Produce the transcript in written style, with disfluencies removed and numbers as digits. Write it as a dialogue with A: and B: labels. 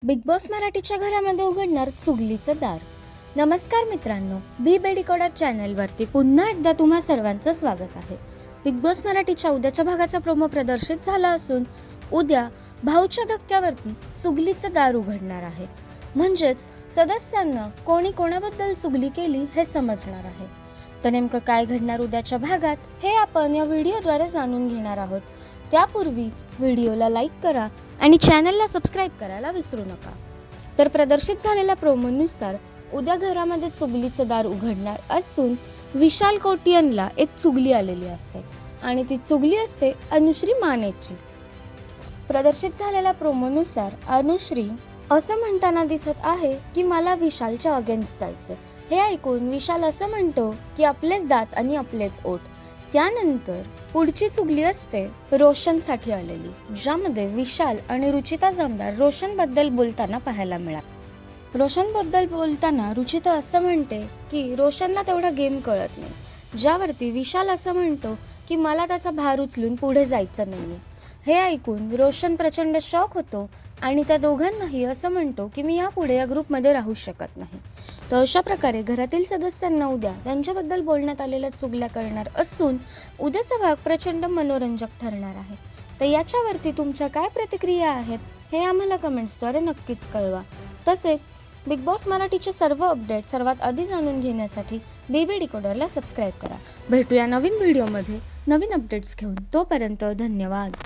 A: Big boss मराठीच्या घरामध्ये उघडणार चुगलीचं दार. नमस्कार मित्रांनो, बी बेडिकोडर चॅनलवरती पुन्हा एकदा तुम्हा सर्वांचं स्वागत आहे. बिग बॉस मराठीच्या उद्याच्या भागाचा प्रोमो प्रदर्शित झाला असून उद्या भाऊच्या धक्क्यावरती चुगलीचं दार उघडणार आहे. म्हणजेच सदस्यांना कोणी कोणाबद्दल चुगली केली हे समजणार आहे. तर नेमकं काय घडणार उद्याच्या भागात हे आपण या व्हिडिओद्वारे जाणून घेणार आहोत. त्यापूर्वी व्हिडिओला लाईक करा आणि चॅनलला सबस्क्राईब करायला विसरू नका. तर प्रदर्शित झालेल्या प्रोमोनुसार उद्या घरामध्ये चुगलीचं दार उघडणार असून विशाल कोटियनला एक चुगली आलेली असते आणि ती चुगली असते अनुश्री मानेची. प्रदर्शित झालेल्या प्रोमोनुसार अनुश्री असं म्हणताना दिसत आहे की मला विशालच्या अगेन्स्ट जायचे. हे ऐकून विशाल असं म्हणतो की आपलेच दात आणि आपलेच ओठ. त्यानंतर पुढची चुगली असते रोशनसाठी आलेली, ज्यामध्ये विशाल आणि रुचिता जामदार रोशनबद्दल बोलताना पाहायला मिळाला. रोशनबद्दल बोलताना रुचिता असं म्हणते की रोशनला तेवढा गेम कळत नाही, ज्यावरती विशाल असं म्हणतो की मला त्याचा भार उचलून पुढे जायचं नाहीये. हे ऐकून रोशन प्रचंड शॉक होतो आणि त्या दोघांनाही असं म्हणतो की मी यापुढे या ग्रुपमध्ये राहू शकत नाही. तर अशा प्रकारे घरातील सदस्यांना उद्या त्यांच्याबद्दल बोलण्यात आलेल्या चुगल्या करणार असून उद्याचा भाग प्रचंड मनोरंजक ठरणार आहे. तर याच्यावरती तुमच्या काय प्रतिक्रिया आहेत हे आम्हाला कमेंट्सद्वारे नक्कीच कळवा. तसेच बिग बॉस मराठीचे सर्व अपडेट सर्वात आधी जाणून घेण्यासाठी बीबी डिकोडरला सबस्क्राईब करा. भेटूया नवीन व्हिडिओमध्ये नवीन अपडेट्स घेऊन. तोपर्यंत धन्यवाद.